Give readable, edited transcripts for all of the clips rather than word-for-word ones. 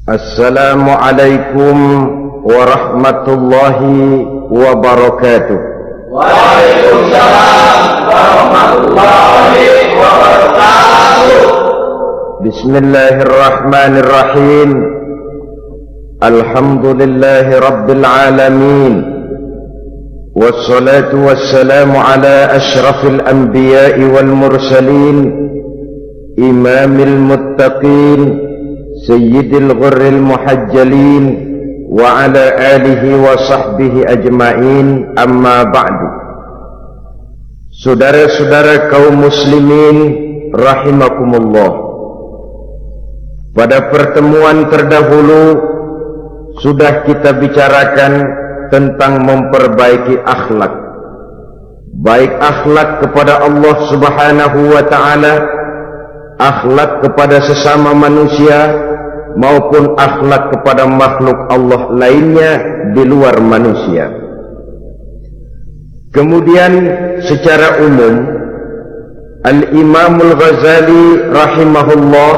Assalamualaikum warahmatullahi wabarakatuh. Waalaikumsalam warahmatullahi wabarakatuh. Bismillahirrahmanirrahim. Alhamdulillahi rabbil alamin. Wassalatu wassalamu ala ashrafil anbiya'i wal mursalin, imamil muttaqin, sayyidil ghurril muhajjalin, wa ala alihi wa sahbihi ajma'in, amma ba'du. Saudara-saudara kaum muslimin rahimakumullah, pada pertemuan terdahulu sudah kita bicarakan tentang memperbaiki akhlak, baik akhlak kepada Allah subhanahu wa ta'ala, akhlak kepada sesama manusia, maupun akhlak kepada makhluk Allah lainnya di luar manusia. Kemudian secara umum Al-Imamul Ghazali rahimahullah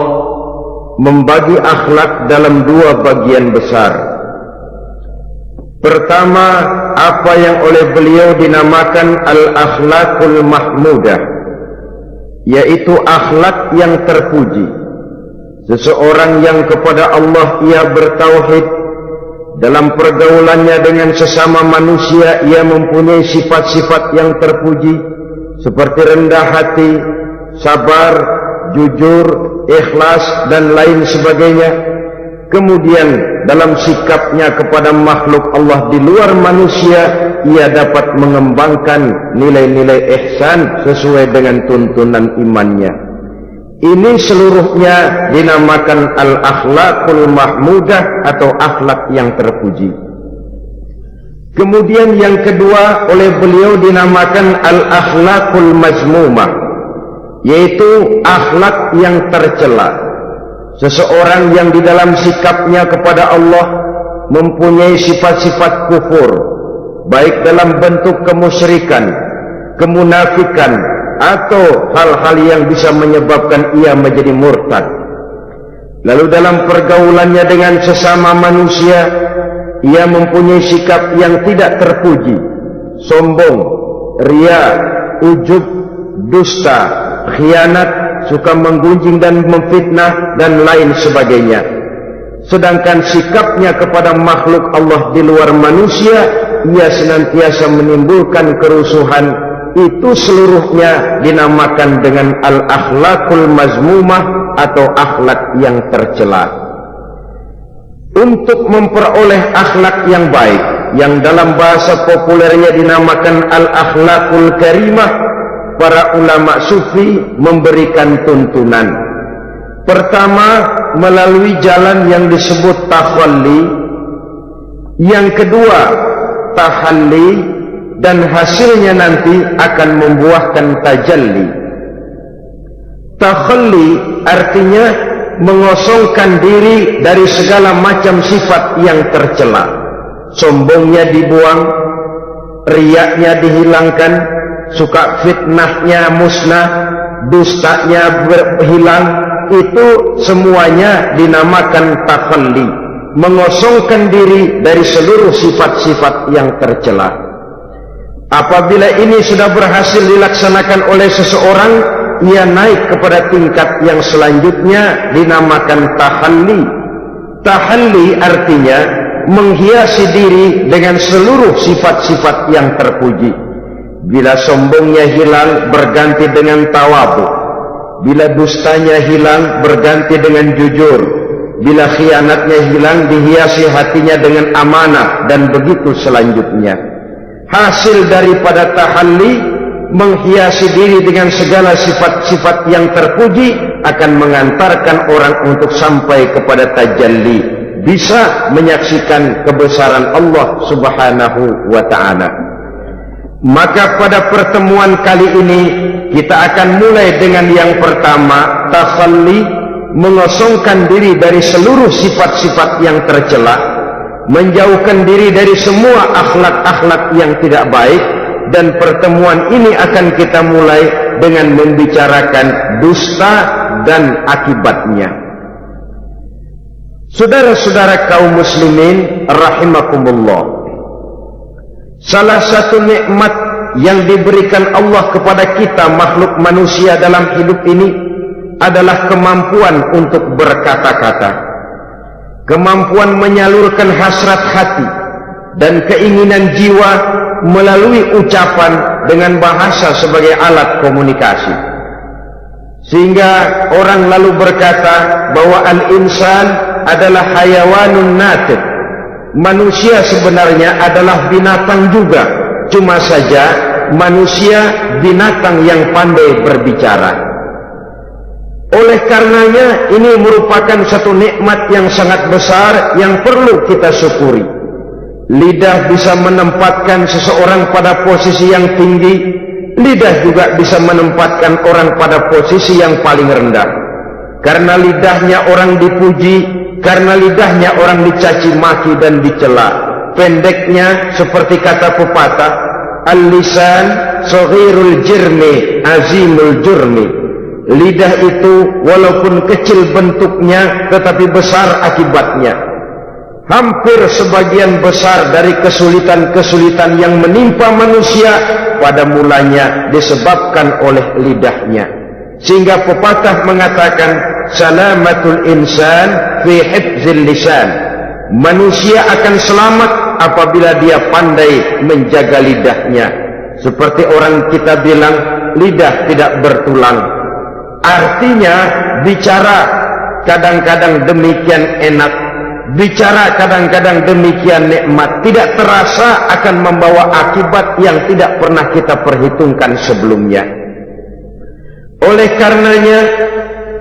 membagi akhlak dalam dua bagian besar. Pertama, apa yang oleh beliau dinamakan al-akhlakul mahmudah, yaitu akhlak yang terpuji. Seseorang yang kepada Allah ia bertauhid, dalam pergaulannya dengan sesama manusia ia mempunyai sifat-sifat yang terpuji, seperti rendah hati, sabar, jujur, ikhlas, dan lain sebagainya. Kemudian dalam sikapnya kepada makhluk Allah di luar manusia, ia dapat mengembangkan nilai-nilai ihsan sesuai dengan tuntunan imannya. Ini seluruhnya dinamakan al-akhlakul mahmudah atau akhlak yang terpuji. Kemudian yang kedua oleh beliau dinamakan al-akhlakul mazmumah, yaitu akhlak yang tercela. Seseorang yang di dalam sikapnya kepada Allah mempunyai sifat-sifat kufur, baik dalam bentuk kemusyrikan, kemunafikan, atau hal-hal yang bisa menyebabkan ia menjadi murtad. Lalu dalam pergaulannya dengan sesama manusia, ia mempunyai sikap yang tidak terpuji, sombong, ria, ujub, dusta, khianat, suka menggunjing dan memfitnah, dan lain sebagainya. Sedangkan sikapnya kepada makhluk Allah di luar manusia, ia senantiasa menimbulkan kerusuhan. Itu seluruhnya dinamakan dengan al-akhlakul mazmumah atau akhlak yang tercela. Untuk memperoleh akhlak yang baik, yang dalam bahasa populernya dinamakan al-akhlakul karimah, para ulama sufi memberikan tuntunan. Pertama, melalui jalan yang disebut takhalli. Yang kedua, tahalli, dan hasilnya nanti akan membuahkan tajalli. Takhalli artinya mengosongkan diri dari segala macam sifat yang tercela. Sombongnya dibuang, riyaknya dihilangkan, suka fitnahnya musnah, dustanya berhilang. Itu semuanya dinamakan takhalli, mengosongkan diri dari seluruh sifat-sifat yang tercela. Apabila ini sudah berhasil dilaksanakan oleh seseorang, ia naik kepada tingkat yang selanjutnya dinamakan tahalli. Tahalli artinya menghiasi diri dengan seluruh sifat-sifat yang terpuji. Bila sombongnya hilang, berganti dengan tawadhu. Bila dustanya hilang, berganti dengan jujur. Bila khianatnya hilang, dihiasi hatinya dengan amanah, dan begitu selanjutnya. Hasil daripada tahalli, menghiasi diri dengan segala sifat-sifat yang terpuji, akan mengantarkan orang untuk sampai kepada tajalli, bisa menyaksikan kebesaran Allah subhanahu wa ta'ala. Maka pada pertemuan kali ini kita akan mulai dengan yang pertama, takhalli, mengosongkan diri dari seluruh sifat-sifat yang tercela, menjauhkan diri dari semua akhlak-akhlak yang tidak baik. Dan pertemuan ini akan kita mulai dengan membicarakan dusta dan akibatnya. Saudara-saudara kaum muslimin rahimakumullah, salah satu nikmat yang diberikan Allah kepada kita makhluk manusia dalam hidup ini adalah kemampuan untuk berkata-kata, kemampuan menyalurkan hasrat hati dan keinginan jiwa melalui ucapan dengan bahasa sebagai alat komunikasi. Sehingga orang lalu berkata bahwa al-insan adalah hayawanun natiq. Manusia sebenarnya adalah binatang juga, cuma saja manusia binatang yang pandai berbicara. Oleh karenanya ini merupakan satu nikmat yang sangat besar yang perlu kita syukuri. Lidah bisa menempatkan seseorang pada posisi yang tinggi, lidah juga bisa menempatkan orang pada posisi yang paling rendah. Karena lidahnya orang dipuji, karena lidahnya orang dicaci maki dan dicela. Pendeknya seperti kata pepatah, al-lisan saghirul jirmi azimul jurmi. Lidah itu walaupun kecil bentuknya tetapi besar akibatnya. Hampir sebagian besar dari kesulitan-kesulitan yang menimpa manusia pada mulanya disebabkan oleh lidahnya. Sehingga pepatah mengatakan salamatul insan fi hifzil lisan. Manusia akan selamat apabila dia pandai menjaga lidahnya. Seperti orang kita bilang lidah tidak bertulang. Artinya bicara kadang-kadang demikian enak, bicara kadang-kadang demikian nikmat, tidak terasa akan membawa akibat yang tidak pernah kita perhitungkan sebelumnya. Oleh karenanya,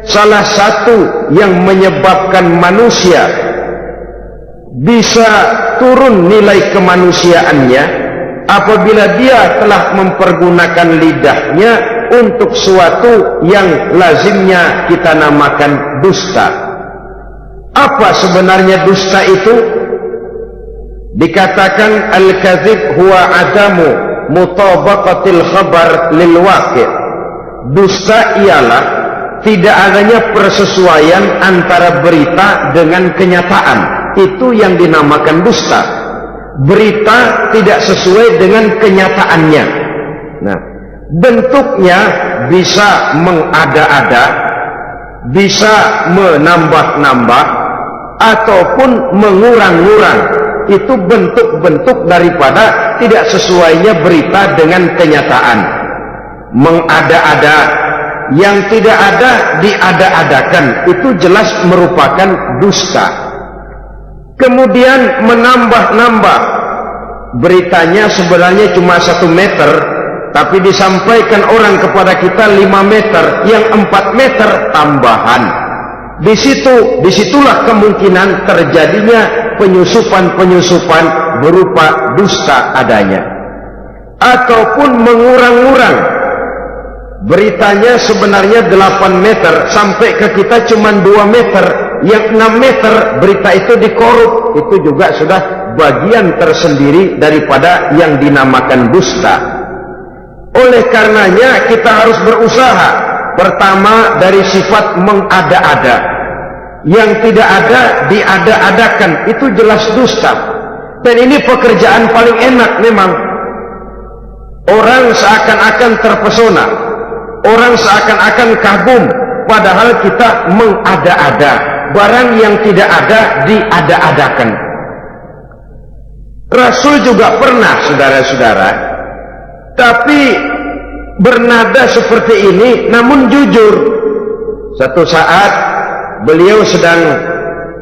salah satu yang menyebabkan manusia bisa turun nilai kemanusiaannya apabila dia telah mempergunakan lidahnya untuk suatu yang lazimnya kita namakan dusta. Apa sebenarnya dusta itu? Dikatakan al-kadzib huwa adamu mutabaqatil khabar lil waqi'. Dusta ialah tidak adanya persesuaian antara berita dengan kenyataan. Itu yang dinamakan dusta. Berita tidak sesuai dengan kenyataannya. Nah, bentuknya bisa mengada-ada, bisa menambah-nambah, ataupun mengurang-ngurang. Itu bentuk-bentuk daripada tidak sesuainya berita dengan kenyataan. Mengada-ada, yang tidak ada diada-adakan, itu jelas merupakan dusta. Kemudian menambah-nambah, beritanya sebenarnya cuma 1 meter, tapi disampaikan orang kepada kita 5 meter, yang 4 meter tambahan. Disitulah kemungkinan terjadinya penyusupan-penyusupan berupa dusta adanya. Ataupun mengurang-urang, beritanya sebenarnya 8 meter, sampai ke kita cuma 2 meter, yang 6 meter berita itu dikorup. Itu juga sudah bagian tersendiri daripada yang dinamakan dusta. Oleh karenanya kita harus berusaha. Pertama dari sifat mengada-ada, yang tidak ada diada-adakan, itu jelas dusta. Dan ini pekerjaan paling enak memang. Orang seakan-akan terpesona, orang seakan-akan kagum, padahal kita mengada-ada. Barang yang tidak ada diada-adakan. Rasul juga pernah, saudara-saudara, tapi bernada seperti ini, namun jujur. Satu saat beliau sedang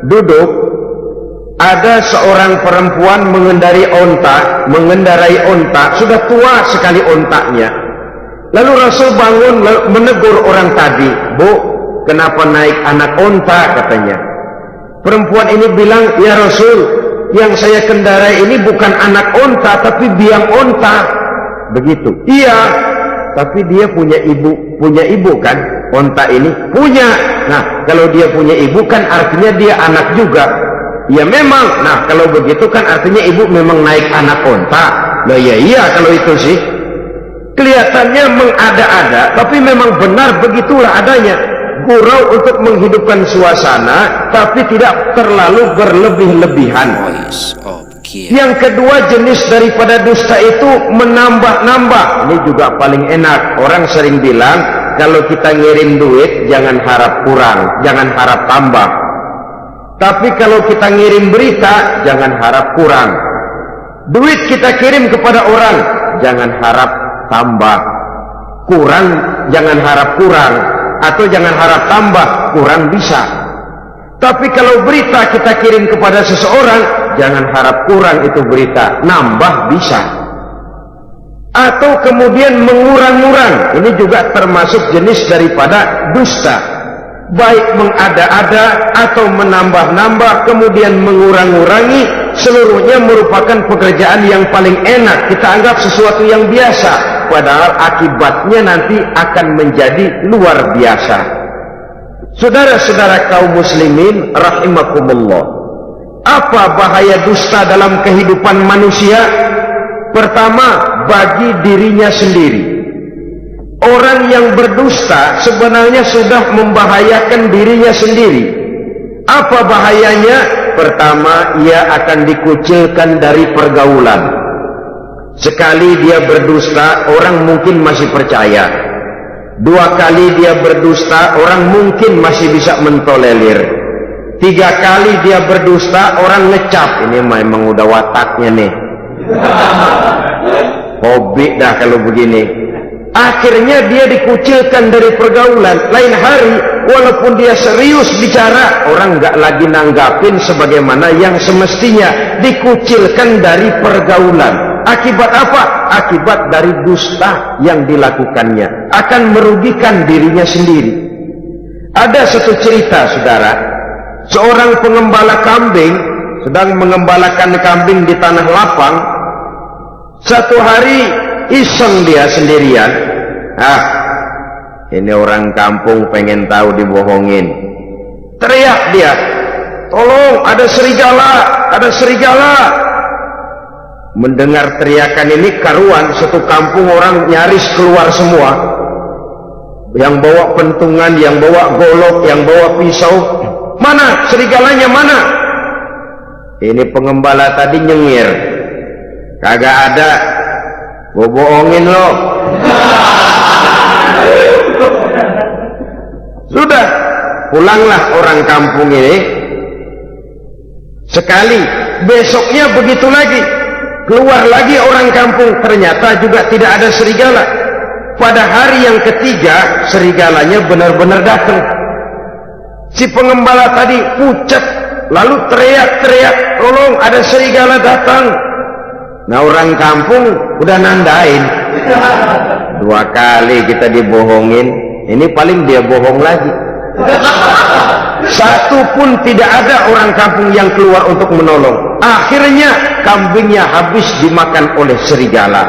duduk, ada seorang perempuan mengendarai onta, sudah tua sekali ontanya. Lalu Rasul bangun menegur orang tadi, "Bu, kenapa naik anak onta?" katanya. Perempuan ini bilang, "Ya Rasul, yang saya kendarai ini bukan anak onta, tapi biang onta." Begitu. "Iya, tapi dia punya ibu kan? Onta ini punya." Nah, kalau dia punya ibu kan artinya dia anak juga. "Ya memang." Nah, kalau begitu kan artinya ibu memang naik anak onta. Loh ya iya kalau itu sih. Kelihatannya mengada-ada, tapi memang benar begitulah adanya. gurau untuk menghidupkan suasana, tapi tidak terlalu berlebih-lebihan. Yang kedua, jenis daripada dusta itu menambah-nambah. Ini juga paling enak. Orang sering bilang, kalau kita ngirim duit, jangan harap kurang, jangan harap tambah. Tapi kalau kita ngirim berita, jangan harap kurang. Duit kita kirim kepada orang, jangan harap tambah. Kurang, jangan harap kurang. Atau jangan harap tambah, kurang bisa. Tapi kalau berita kita kirim kepada seseorang, jangan harap kurang itu berita, nambah bisa. Atau kemudian mengurang-urang, ini juga termasuk jenis daripada dusta. Baik mengada-ada atau menambah-nambah, kemudian mengurang-urangi, seluruhnya merupakan pekerjaan yang paling enak. Kita anggap sesuatu yang biasa, padahal akibatnya nanti akan menjadi luar biasa. Saudara-saudara kaum muslimin rahimakumullah, apa bahaya dusta dalam kehidupan manusia? Pertama, bagi dirinya sendiri. Orang yang berdusta sebenarnya sudah membahayakan dirinya sendiri. Apa bahayanya? Pertama, ia akan dikucilkan dari pergaulan. Sekali dia berdusta, orang mungkin masih percaya. Dua kali dia berdusta, orang mungkin masih bisa mentolerir. Tiga kali dia berdusta, orang ngecap. Ini memang udah wataknya nih. Hobi dah kalau begini. Akhirnya dia dikucilkan dari pergaulan. Lain hari, walaupun dia serius bicara, orang nggak lagi nanggapin sebagaimana yang semestinya. Dikucilkan dari pergaulan. Akibat apa? Akibat dari dusta yang dilakukannya. Akan merugikan dirinya sendiri. Ada satu cerita, saudara. Seorang pengembala kambing sedang mengembalakan kambing di tanah lapang. Satu hari iseng dia sendirian. Ini orang kampung pengen tahu dibohongin. Teriak dia, tolong, ada serigala, ada serigala. Mendengar teriakan ini karuan, satu kampung orang nyaris keluar semua. Yang bawa pentungan, yang bawa golok, yang bawa pisau. Mana serigalanya, mana? Ini pengembala tadi nyengir, kagak ada. Gua bohongin lo. Sudah, pulanglah orang kampung ini. Sekali, besoknya begitu lagi. Keluar lagi orang kampung, ternyata juga tidak ada serigala. Pada hari yang ketiga, serigalanya benar-benar datang. Si pengembala tadi pucat, lalu teriak-teriak, tolong, ada serigala datang. Nah, orang kampung udah nandain. Dua kali kita dibohongin, ini paling dia bohong lagi. Satu pun tidak ada orang kampung yang keluar untuk menolong. Akhirnya kambingnya habis dimakan oleh serigala.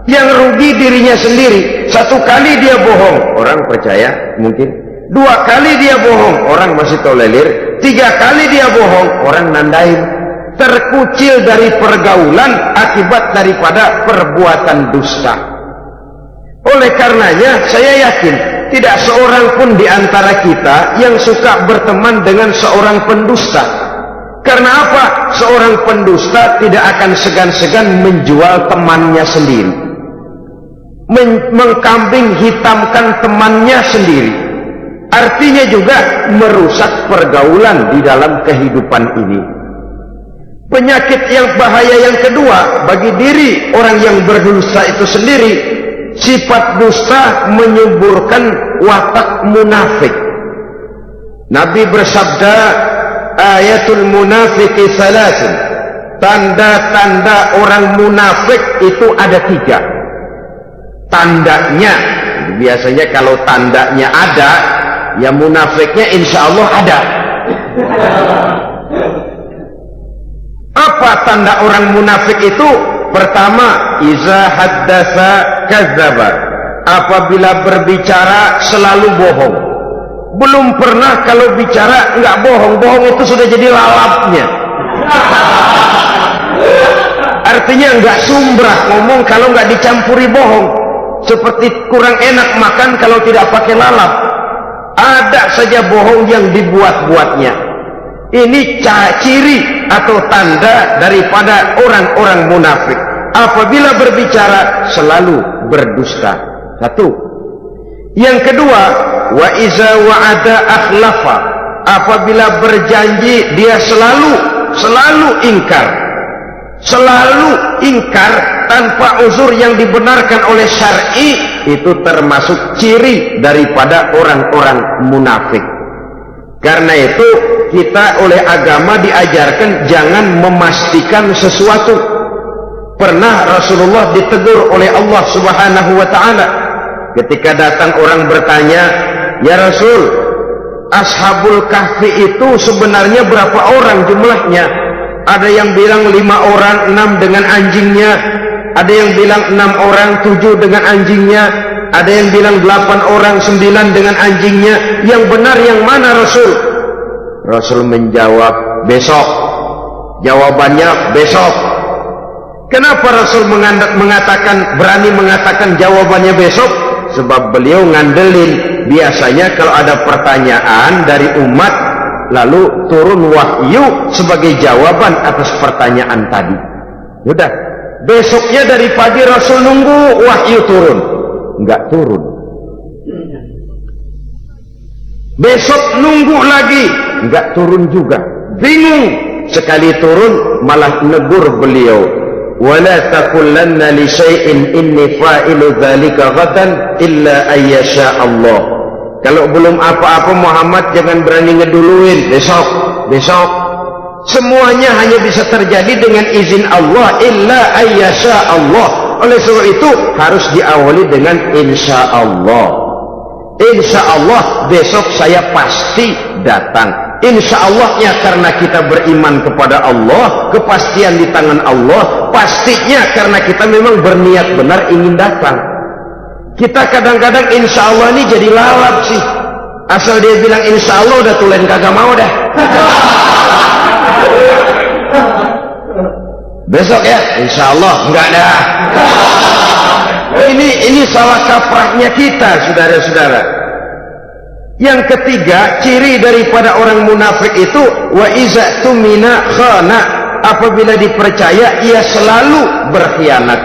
Yang rugi dirinya sendiri. Satu kali dia bohong, orang percaya mungkin. Dua kali dia bohong, orang masih tolerir. Tiga kali dia bohong, orang nandain. Terkucil dari pergaulan akibat daripada perbuatan dusta. Oleh karenanya saya yakin tidak seorang pun di antara kita yang suka berteman dengan seorang pendusta. Karena apa? Seorang pendusta tidak akan segan-segan menjual temannya sendiri, mengkambing hitamkan temannya sendiri. Artinya juga merusak pergaulan di dalam kehidupan ini. Penyakit yang bahaya yang kedua bagi diri orang yang berdusta itu sendiri, sifat dusta menyuburkan watak munafik. Nabi bersabda, ayatul munafiki salasun. Tanda-tanda orang munafik itu ada 3. Tandanya, biasanya kalau tandanya ada, ya munafiknya insya Allah ada. Apa tanda orang munafik itu? Pertama, iza haddasa kadzdzaba. Apabila berbicara selalu bohong. Belum pernah kalau bicara enggak bohong. Bohong itu sudah jadi lalapnya. Artinya enggak sumbrah ngomong kalau enggak dicampuri bohong. Seperti kurang enak makan kalau tidak pakai lalap. ada saja bohong yang dibuat-buatnya. Ini ciri atau tanda daripada orang-orang munafik. Apabila berbicara selalu berdusta. Satu. Yang kedua, wa iza wa'ada akhlafa. Apabila berjanji dia selalu ingkar. Selalu ingkar tanpa uzur yang dibenarkan oleh syar'i, itu termasuk ciri daripada orang-orang munafik. Karena itu kita oleh agama diajarkan jangan memastikan sesuatu. Pernah Rasulullah ditegur oleh Allah Subhanahu wa ta'ala ketika datang orang bertanya, ya Rasul, Ashabul Kahfi itu sebenarnya berapa orang jumlahnya? Ada yang bilang 5 orang, 6 dengan anjingnya. Ada yang bilang 6 orang, 7 dengan anjingnya. Ada yang bilang 8 orang, 9 dengan anjingnya. Yang benar yang mana Rasul? Rasul menjawab, besok. Jawabannya besok. Kenapa Rasul berani mengatakan jawabannya besok? Sebab beliau ngandelin. Biasanya kalau ada pertanyaan dari umat, lalu turun wahyu sebagai jawaban atas pertanyaan tadi. Udah, besoknya dari pagi Rasul nunggu wahyu turun. Enggak turun. Besok nunggu lagi, enggak turun juga. Bingung. Sekali turun malah negur beliau, wala taqulanna li syai'in inni fa'ilu dzalika ghadan illa ayyasha Allah. Kalau belum apa-apa Muhammad jangan berani ngeduluin, besok. Semuanya hanya bisa terjadi dengan izin Allah, illa ayyasha Allah. Oleh sebab itu harus diawali dengan insya Allah. Insya Allah besok saya pasti datang. Insya Allahnya karena kita beriman kepada Allah, kepastian di tangan Allah. Pastinya karena kita memang berniat benar ingin datang. Kita kadang-kadang insya Allah ini jadi lalap sih. Asal dia bilang insya Allah udah tulen kagak mau dah. Besok ya, insya Allah enggak dah. Ini salah kaprahnya kita, saudara-saudara. Yang ketiga, ciri daripada orang munafik itu wa iza tumina khana. Apabila dipercaya ia selalu berkhianat.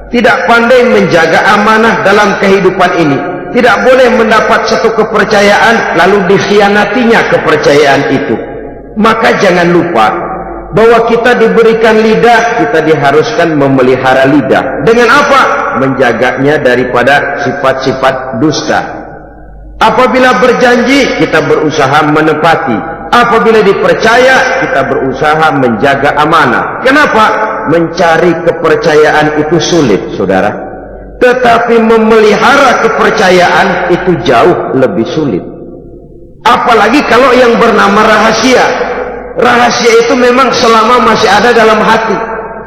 Tidak pandai menjaga amanah dalam kehidupan ini. Tidak boleh mendapat satu kepercayaan lalu dikhianatinya kepercayaan itu. Maka jangan lupa bahwa kita diberikan lidah, kita diharuskan memelihara lidah. Dengan apa? Menjaganya daripada sifat-sifat dusta. Apabila berjanji, kita berusaha menepati. Apabila dipercaya, kita berusaha menjaga amanah. Kenapa? Mencari kepercayaan itu sulit, saudara. Tetapi memelihara kepercayaan itu jauh lebih sulit. Apalagi kalau yang bernama rahasia. Rahasia itu memang selama masih ada dalam hati.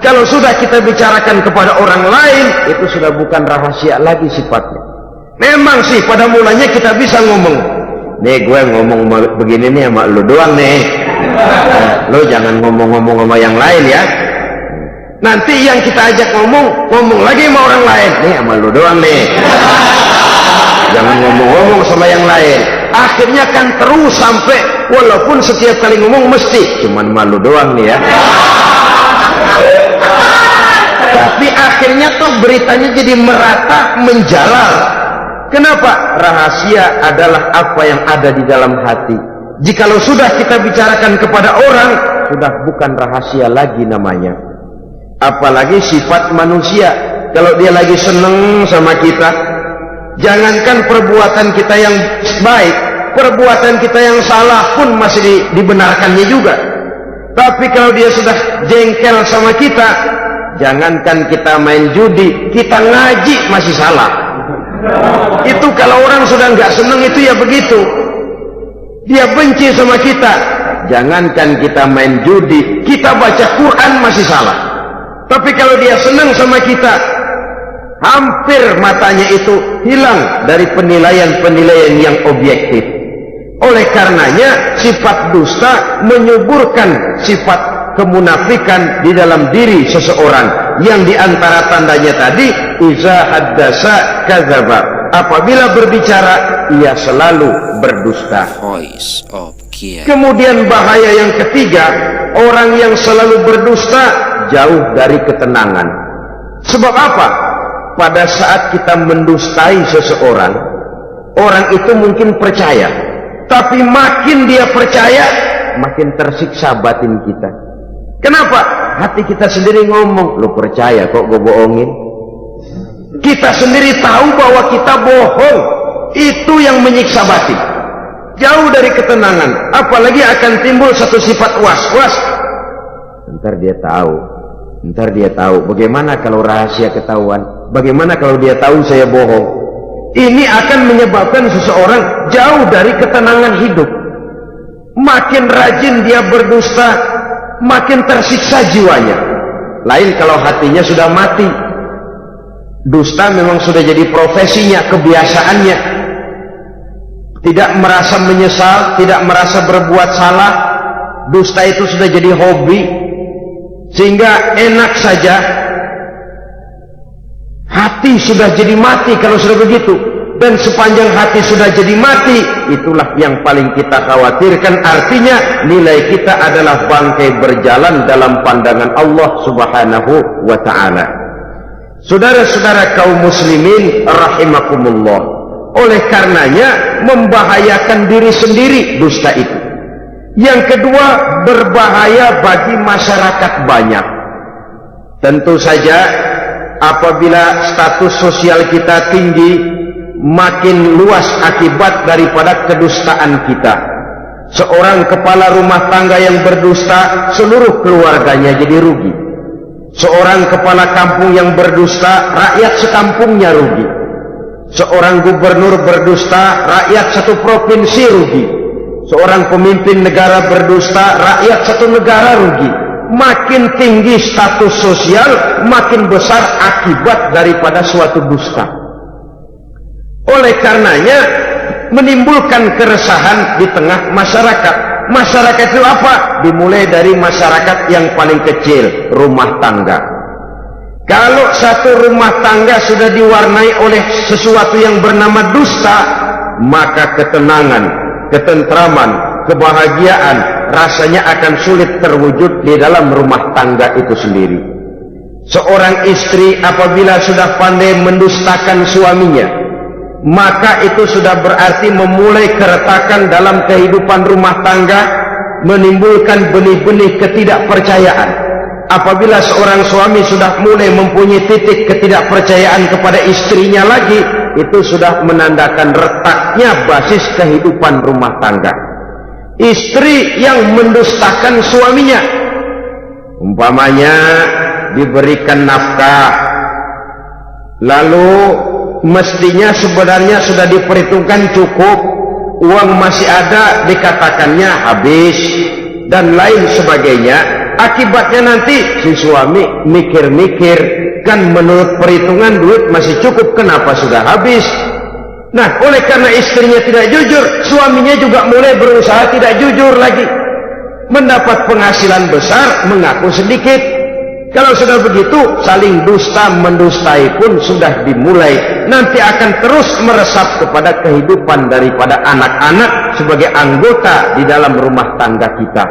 Kalau sudah kita bicarakan kepada orang lain, itu sudah bukan rahasia lagi sifatnya. Memang sih pada mulanya kita bisa ngomong, nih gue ngomong begini nih sama lu doang nih. Lu jangan ngomong-ngomong sama yang lain ya. Nanti yang kita ajak ngomong lagi sama orang lain. Nih sama lu doang nih. Jangan ngomong-ngomong sama yang lain. Akhirnya kan terus sampai walaupun setiap kali ngomong mesti cuman malu doang nih ya. Tapi akhirnya tuh beritanya jadi merata, menjalar. Kenapa? Rahasia adalah apa yang ada di dalam hati. Jikalau sudah kita bicarakan kepada orang, sudah bukan rahasia lagi namanya. Apalagi sifat manusia. Kalau dia lagi seneng sama kita, jangankan perbuatan kita yang baik, perbuatan kita yang salah pun masih dibenarkannya juga. Tapi kalau dia sudah jengkel sama kita, jangankan kita main judi, kita ngaji masih salah. Itu kalau orang sudah nggak seneng itu ya begitu. Dia benci sama kita. Jangankan kita main judi, kita baca Quran masih salah. Tapi kalau dia senang sama kita, hampir matanya itu hilang dari penilaian-penilaian yang objektif. Oleh karenanya sifat dusta menyuburkan sifat kemunafikan di dalam diri seseorang, yang diantara tandanya tadi iza haddasa kadzaba. apabila berbicara ia selalu berdusta. Voice of Kiai. Kemudian bahaya yang ketiga, orang yang selalu berdusta jauh dari ketenangan. Sebab apa? Pada saat kita mendustai seseorang, orang itu mungkin percaya, tapi makin dia percaya, makin tersiksa batin kita. Kenapa? Hati kita sendiri ngomong, lu percaya kok gue bohongin? Kita sendiri tahu bahwa kita bohong. Itu yang menyiksa batin. Jauh dari ketenangan. Apalagi akan timbul satu sifat was-was. Ntar dia tahu. Bagaimana kalau rahasia ketahuan? Bagaimana kalau dia tahu saya bohong? Ini akan menyebabkan seseorang jauh dari ketenangan hidup. Makin rajin dia berdusta, makin tersiksa jiwanya. Lain kalau hatinya sudah mati. Dusta memang sudah jadi profesinya, kebiasaannya. Tidak merasa menyesal, tidak merasa berbuat salah. Dusta itu sudah jadi hobi, sehingga enak saja. Hati sudah jadi mati kalau sudah begitu. Dan sepanjang hati sudah jadi mati, itulah yang paling kita khawatirkan. Artinya nilai kita adalah bangkai berjalan dalam pandangan Allah Subhanahu wa ta'ala. Saudara-saudara kaum muslimin rahimakumullah, oleh karenanya membahayakan diri sendiri dusta itu. Yang kedua, berbahaya bagi masyarakat banyak. Tentu saja apabila status sosial kita tinggi, makin luas akibat daripada kedustaan kita. Seorang kepala rumah tangga yang berdusta, seluruh keluarganya jadi rugi. Seorang kepala kampung yang berdusta, rakyat sekampungnya rugi. Seorang gubernur berdusta, rakyat satu provinsi rugi. Seorang pemimpin negara berdusta, rakyat satu negara rugi. Makin tinggi status sosial, makin besar akibat daripada suatu dusta. Oleh karenanya menimbulkan keresahan di tengah masyarakat. Masyarakat itu apa? Dimulai dari masyarakat yang paling kecil, rumah tangga. Kalau satu rumah tangga sudah diwarnai oleh sesuatu yang bernama dusta, maka ketenangan, ketentraman, kebahagiaan rasanya akan sulit terwujud di dalam rumah tangga itu sendiri. Seorang istri apabila sudah pandai mendustakan suaminya, maka itu sudah berarti memulai keretakan dalam kehidupan rumah tangga, menimbulkan benih-benih ketidakpercayaan. Apabila seorang suami sudah mulai mempunyai titik ketidakpercayaan kepada istrinya lagi, itu sudah menandakan retaknya basis kehidupan rumah tangga. Istri yang mendustakan suaminya, umpamanya diberikan nafkah, lalu mestinya sebenarnya sudah diperhitungkan cukup, uang masih ada, dikatakannya habis, dan lain sebagainya. Akibatnya nanti si suami mikir-mikir, kan menurut perhitungan duit masih cukup, kenapa sudah habis? Nah, oleh karena istrinya tidak jujur, suaminya juga mulai berusaha tidak jujur lagi. Mendapat penghasilan besar, mengaku sedikit. Kalau sudah begitu, saling dusta mendustai pun sudah dimulai. Nanti akan terus meresap kepada kehidupan daripada anak-anak sebagai anggota di dalam rumah tangga kita.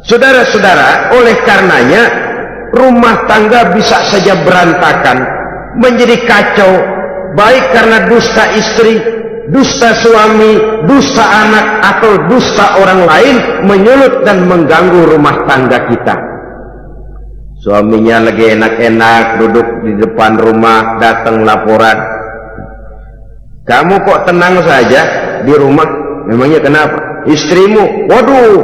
Saudara-saudara, oleh karenanya rumah tangga bisa saja berantakan, menjadi kacau, baik karena dusta istri, dusta suami, dusta anak, atau dusta orang lain menyulut dan mengganggu rumah tangga kita. Suaminya lagi enak-enak duduk di depan rumah, datang laporan, kamu kok tenang saja di rumah? Memangnya kenapa? Istrimu, waduh,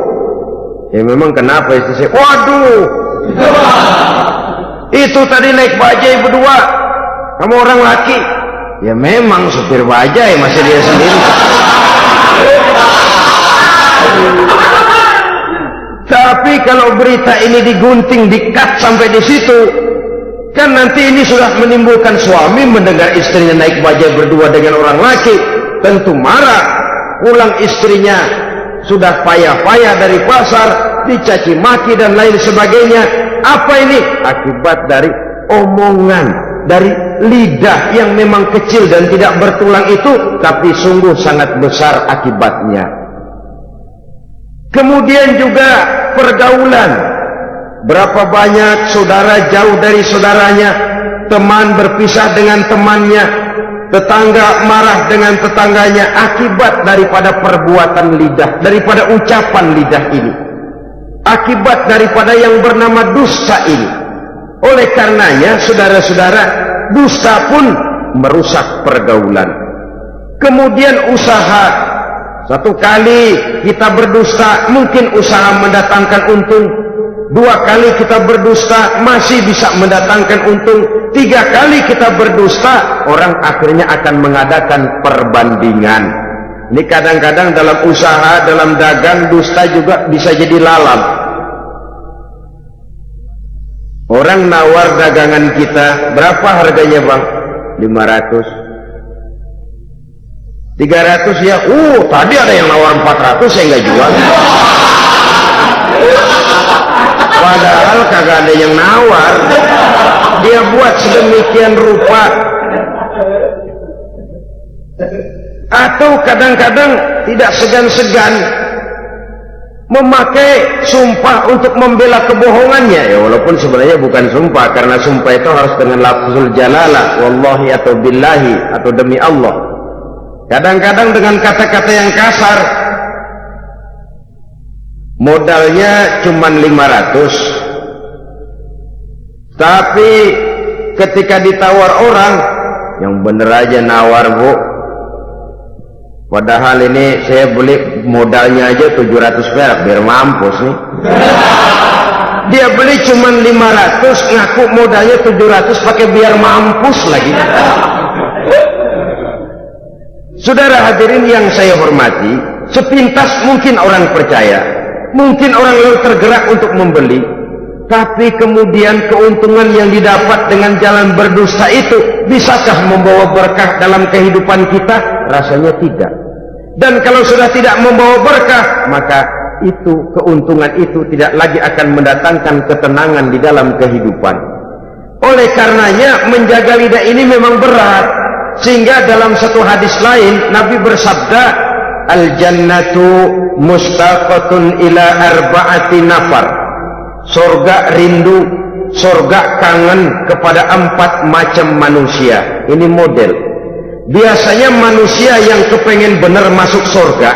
ya memang kenapa istri saya? Waduh, itu tadi naik bajai berdua, kamu orang laki. Ya memang supir bajai, masih dia sendiri. Tapi kalau berita ini digunting, dikat sampai di situ, kan nanti ini sudah menimbulkan suami mendengar istrinya naik bajai berdua dengan orang laki, tentu marah. Pulang istrinya sudah payah-payah dari pasar, dicaci maki dan lain sebagainya. Apa ini? Akibat dari omongan dari lidah yang memang kecil dan tidak bertulang itu, tapi sungguh sangat besar akibatnya. Kemudian juga pergaulan. Berapa banyak saudara jauh dari saudaranya, teman berpisah dengan temannya, tetangga marah dengan tetangganya, akibat daripada perbuatan lidah, daripada ucapan lidah ini, akibat daripada yang bernama dusta ini. Oleh karenanya, saudara-saudara, dusta pun merusak pergaulan. Kemudian usaha. Satu kali kita berdusta, mungkin usaha mendatangkan untung. 2 kali kita berdusta, masih bisa mendatangkan untung. 3 kali kita berdusta, orang akhirnya akan mengadakan perbandingan. Ini kadang-kadang dalam usaha, dalam dagang, dusta juga bisa jadi lalam. Orang nawar dagangan kita, berapa harganya bang? 500. 300 ya, tadi ada yang nawar 400, saya nggak jual. Padahal kagak ada yang nawar. Dia buat sedemikian rupa. Atau kadang-kadang tidak segan-segan memakai sumpah untuk membela kebohongannya. Ya walaupun sebenarnya bukan sumpah, karena sumpah itu harus dengan lafzul jalalah, wallahi atau billahi, atau demi Allah. Kadang-kadang dengan kata-kata yang kasar. Modalnya cuma 500. Tapi ketika ditawar orang, yang bener aja nawar bu. Padahal ini saya beli modalnya aja 700 perak, biar mampus nih. Dia beli cuma 500, ngaku modalnya 700 pakai biar mampus lagi. Saudara hadirin yang saya hormati, sepintas mungkin orang percaya, mungkin orang lalu tergerak untuk membeli, tapi kemudian keuntungan yang didapat dengan jalan berdusta itu bisakah membawa berkah dalam kehidupan kita? Rasanya tidak. Dan kalau sudah tidak membawa berkah, maka itu keuntungan itu tidak lagi akan mendatangkan ketenangan di dalam kehidupan. Oleh karenanya menjaga lidah ini memang berat. Sehingga dalam satu hadis lain Nabi bersabda, al-jannatu mustaqatun ila arba'ati nafar. Surga rindu, surga kangen kepada 4 macam manusia. Ini model. Biasanya manusia yang kepengen benar masuk surga,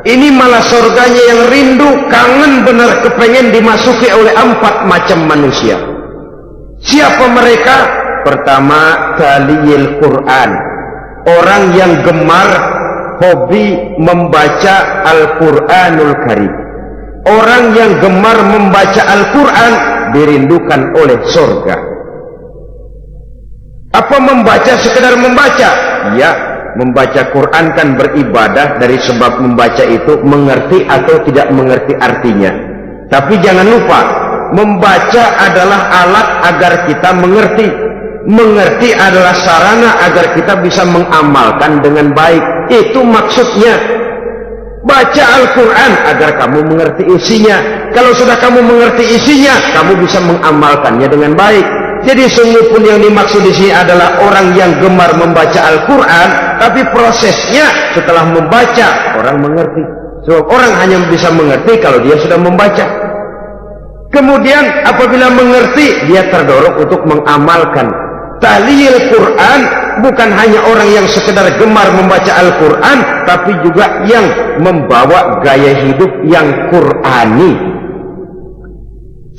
ini malah surganya yang rindu, kangen benar, kepengen dimasuki oleh 4 macam manusia. Siapa mereka? Pertama, taliyil Quran. Orang yang gemar, hobi membaca Al-Quranul Karim. Orang yang gemar membaca Al-Quran dirindukan oleh surga. Apa membaca sekedar membaca? Ya, membaca Quran kan beribadah, dari sebab membaca itu mengerti atau tidak mengerti artinya. Tapi jangan lupa, membaca adalah alat agar kita mengerti. Mengerti adalah sarana agar kita bisa mengamalkan dengan baik. Itu maksudnya. Baca Al-Quran agar kamu mengerti isinya. Kalau sudah kamu mengerti isinya, kamu bisa mengamalkannya dengan baik. Jadi sungguh pun yang dimaksud di sini adalah orang yang gemar membaca Al-Quran, tapi prosesnya setelah membaca orang mengerti. Sebab orang hanya bisa mengerti kalau dia sudah membaca. Kemudian apabila mengerti, dia terdorong untuk mengamalkan. Tahlil Quran bukan hanya orang yang sekedar gemar membaca Al-Quran, tapi juga yang membawa gaya hidup yang Qurani.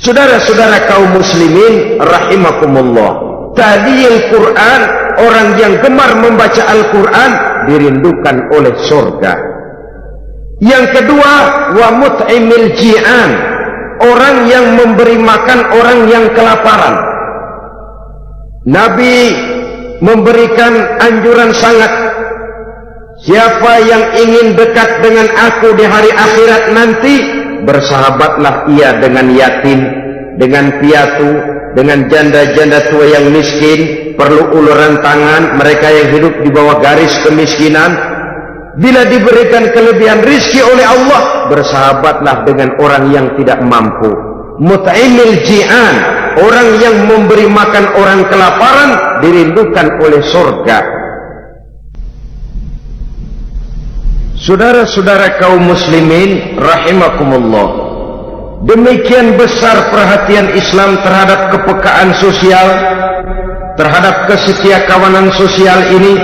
Saudara-saudara kaum muslimin rahimakumullah, tahlil Quran, orang yang gemar membaca Al-Quran dirindukan oleh surga. Yang kedua, wa mut'imil ji'an, orang yang memberi makan orang yang kelaparan. Nabi memberikan anjuran sangat, siapa yang ingin dekat dengan aku di hari akhirat nanti, bersahabatlah ia dengan yatim, dengan piatu, dengan janda-janda tua yang miskin, perlu uluran tangan, mereka yang hidup di bawah garis kemiskinan. Bila diberikan kelebihan rizki oleh Allah, bersahabatlah dengan orang yang tidak mampu. Mut'imil ji'an, orang yang memberi makan orang kelaparan dirindukan oleh surga. Saudara-saudara kaum muslimin rahimakumullah, demikian besar perhatian Islam terhadap kepekaan sosial, terhadap kesetiakawanan sosial ini,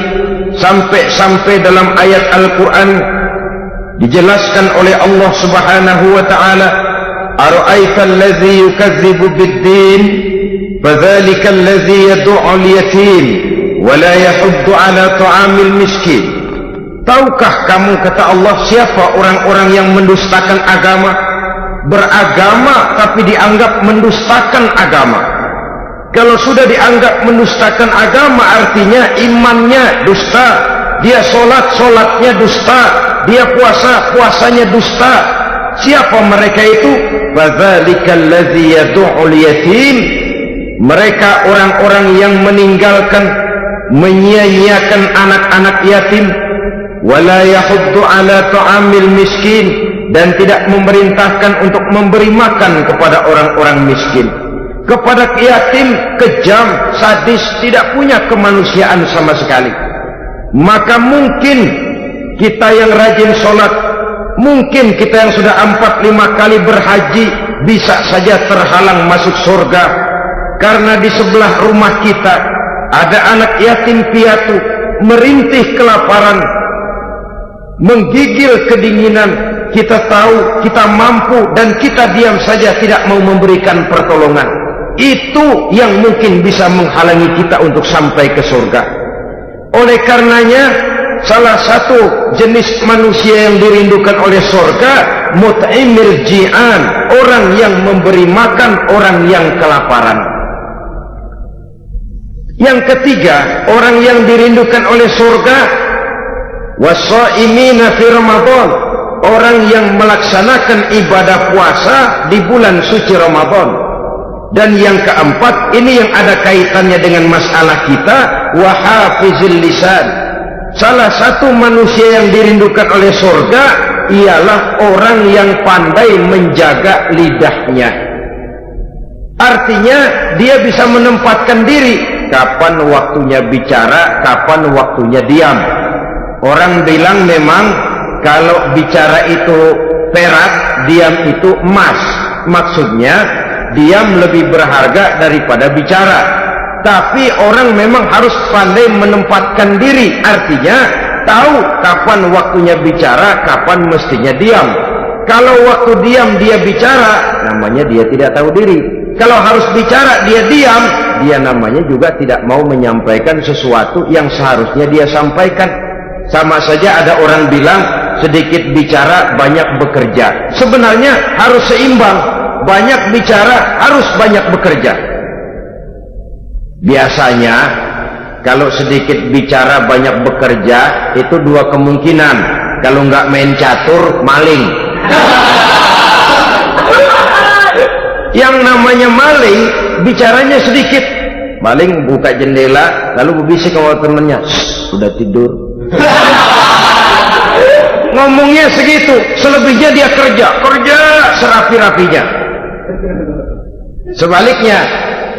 sampai-sampai dalam ayat Al-Quran dijelaskan oleh Allah Subhanahu wa ta'ala, ara'aita allazi yukadzibu bid-din fadzalika allazi yad'ul yatim wa la yahuddu ala ta'amil miskin. Tahukah kamu, kata Allah, siapa orang-orang yang mendustakan agama, beragama tapi dianggap mendustakan agama? Kalau sudah dianggap mendustakan agama, artinya imannya dusta, dia sholatnya dusta, dia puasanya dusta. Siapa mereka itu? Fadzalikal ladzi yad'ul yatim. Mereka orang-orang yang meninggalkan, menyia-nyiakan anak-anak yatim, wala yahuddu ala ta'amil miskin, dan tidak memerintahkan untuk memberi makan kepada orang-orang miskin. Kepada yatim kejam, sadis, tidak punya kemanusiaan sama sekali. Maka mungkin kita yang rajin sholat, mungkin kita yang sudah 4-5 kali berhaji bisa saja terhalang masuk surga, karena di sebelah rumah kita ada anak yatim piatu merintih kelaparan, menggigil kedinginan. Kita tahu kita mampu dan kita diam saja, tidak mau memberikan pertolongan. Itu yang mungkin bisa menghalangi kita untuk sampai ke surga. Oleh karenanya, salah satu jenis manusia yang dirindukan oleh surga, mut'imil ji'an, orang yang memberi makan orang yang kelaparan. Yang ketiga, orang yang dirindukan oleh surga, wasa'imina fi Ramadan, orang yang melaksanakan ibadah puasa di bulan suci Ramadan. Dan yang keempat, ini yang ada kaitannya dengan masalah kita, wahafizil lisan. Salah satu manusia yang dirindukan oleh surga ialah orang yang pandai menjaga lidahnya. Artinya dia bisa menempatkan diri, kapan waktunya bicara, kapan waktunya diam. Orang bilang memang kalau bicara itu perak, diam itu emas. Maksudnya diam lebih berharga daripada bicara. Tapi orang memang harus pandai menempatkan diri. Artinya tahu kapan waktunya bicara, kapan mestinya diam. Kalau waktu diam dia bicara, namanya dia tidak tahu diri. Kalau harus bicara dia diam, dia namanya juga tidak mau menyampaikan sesuatu yang seharusnya dia sampaikan. Sama saja ada orang bilang sedikit bicara banyak bekerja. Sebenarnya harus seimbang, banyak bicara harus banyak bekerja. Biasanya kalau sedikit bicara banyak bekerja itu dua kemungkinan. Kalau nggak main catur, maling. Yang namanya maling bicaranya sedikit. Maling buka jendela lalu berbisik sama temannya, sudah tidur. Ngomongnya segitu, selebihnya dia kerja serapi-rapinya. Sebaliknya,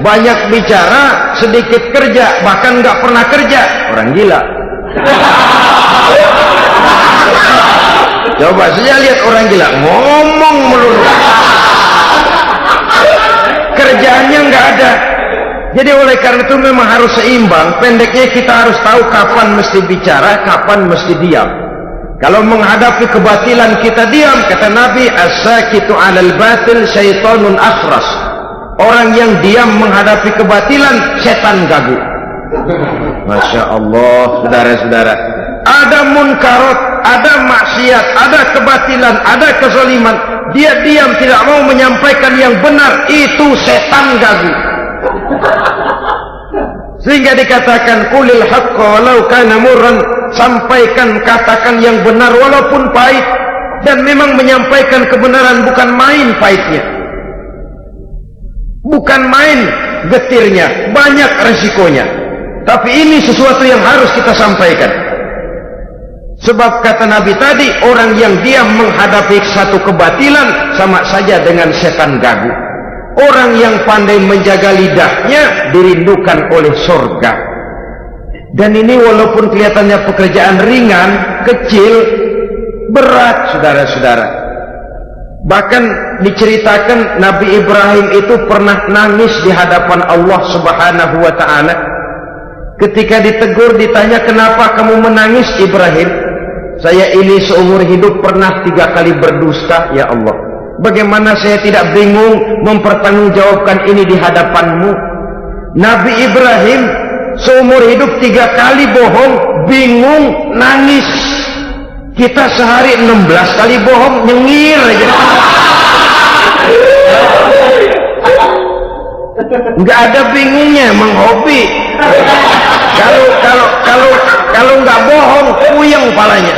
banyak bicara, sedikit kerja, bahkan nggak pernah kerja, orang gila. Coba saja lihat orang gila, ngomong melulu, kerjaannya nggak ada. Jadi oleh karena itu memang harus seimbang. Pendeknya kita harus tahu kapan mesti bicara, kapan mesti diam. Kalau menghadapi kebatilan kita diam, kata Nabi, as-sakitu 'alal batil syaitanun akhras. Orang yang diam menghadapi kebatilan, setan gagu. Masya Allah, saudara-saudara. Ada munkarat, ada maksiat, ada kebatilan, ada kezaliman. Dia diam, tidak mau menyampaikan yang benar, itu setan gagu. Sehingga dikatakan qulil haqqa walau kana murran, sampaikan, katakan yang benar walaupun pahit. Dan memang menyampaikan kebenaran bukan main pahitnya, bukan main getirnya, banyak resikonya. Tapi ini sesuatu yang harus kita sampaikan. Sebab kata Nabi tadi, orang yang diam menghadapi satu kebatilan sama saja dengan setan gagu. Orang yang pandai menjaga lidahnya dirindukan oleh surga. Dan ini walaupun kelihatannya pekerjaan ringan, kecil, berat, saudara-saudara. Bahkan diceritakan Nabi Ibrahim itu pernah nangis di hadapan Allah Subhanahu wa ta'ala. Ketika ditegur, ditanya, kenapa kamu menangis Ibrahim? Saya ini seumur hidup pernah 3 kali berdusta ya Allah. Bagaimana saya tidak bingung mempertanggungjawabkan ini di hadapanmu? Nabi Ibrahim seumur hidup 3 kali bohong, bingung, nangis. Kita sehari 16 kali bohong, nyengir aja. Nggak ada bingungnya, emang hobi. Kalau nggak bohong, puyeng palanya.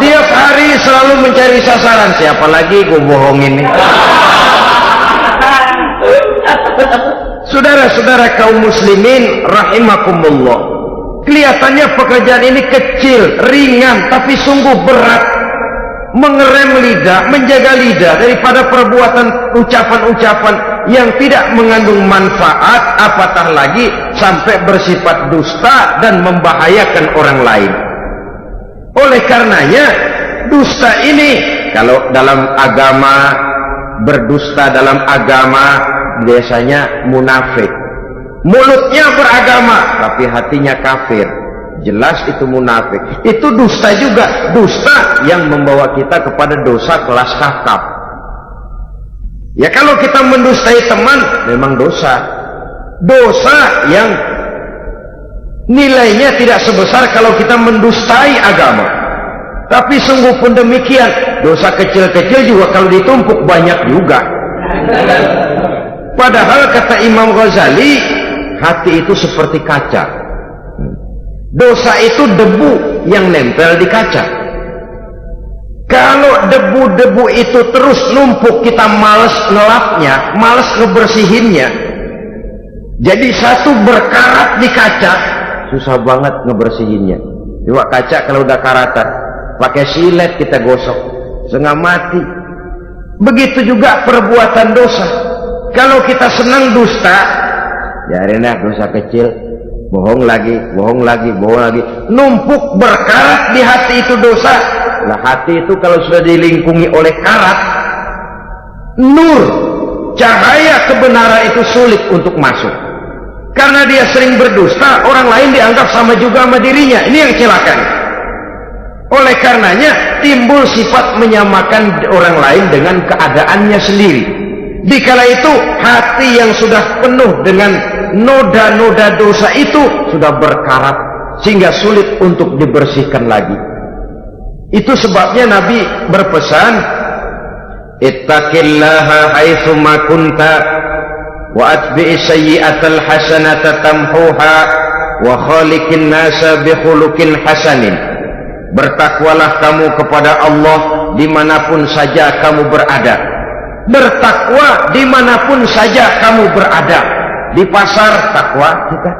Tiap hari selalu mencari sasaran, siapa lagi gue bohongin nih. Saudara-saudara kaum muslimin rahimakumullah, kelihatannya pekerjaan ini kecil, ringan, tapi sungguh berat. Mengerem lidah, menjaga lidah daripada perbuatan ucapan-ucapan yang tidak mengandung manfaat, apatah lagi sampai bersifat dusta dan membahayakan orang lain. Oleh karenanya, dusta ini, kalau dalam agama, berdusta dalam agama biasanya munafik. Mulutnya beragama tapi hatinya kafir, jelas itu munafik. Itu dusta juga, dusta yang membawa kita kepada dosa kelas kakap. Ya kalau kita mendustai teman memang dosa, dosa yang nilainya tidak sebesar kalau kita mendustai agama. Tapi sungguh pun demikian, dosa kecil-kecil juga kalau ditumpuk banyak juga. Padahal kata Imam Ghazali, hati itu seperti kaca. Dosa itu debu yang nempel di kaca. Kalau debu-debu itu terus numpuk, kita malas ngelapnya, malas ngebersihinnya. Jadi satu berkarat di kaca, susah banget ngebersihinnya. Coba kaca kalau udah karatan, pakai silet kita gosok, setengah mati. Begitu juga perbuatan dosa. Kalau kita senang dusta, biarinlah dosa kecil, bohong lagi, bohong lagi, bohong lagi, numpuk berkarat di hati itu dosa. Nah hati itu kalau sudah dilingkungi oleh karat, nur, cahaya kebenaran itu sulit untuk masuk. Karena dia sering berdusta, orang lain dianggap sama juga sama dirinya. Ini yang celaka. Oleh karenanya timbul sifat menyamakan orang lain dengan keadaannya sendiri. Dikala itu hati yang sudah penuh dengan noda-noda dosa itu sudah berkarat sehingga sulit untuk dibersihkan lagi. Itu sebabnya Nabi berpesan, ittaqillaha haitsu ma kunta wa atbi'is sayyi'atal hasanata tamhuha wa khaliqin nasa bi khuluqin hasanin. Bertakwalah kamu kepada Allah dimanapun saja kamu berada. Bertakwa dimanapun saja kamu berada. Di pasar takwa kita,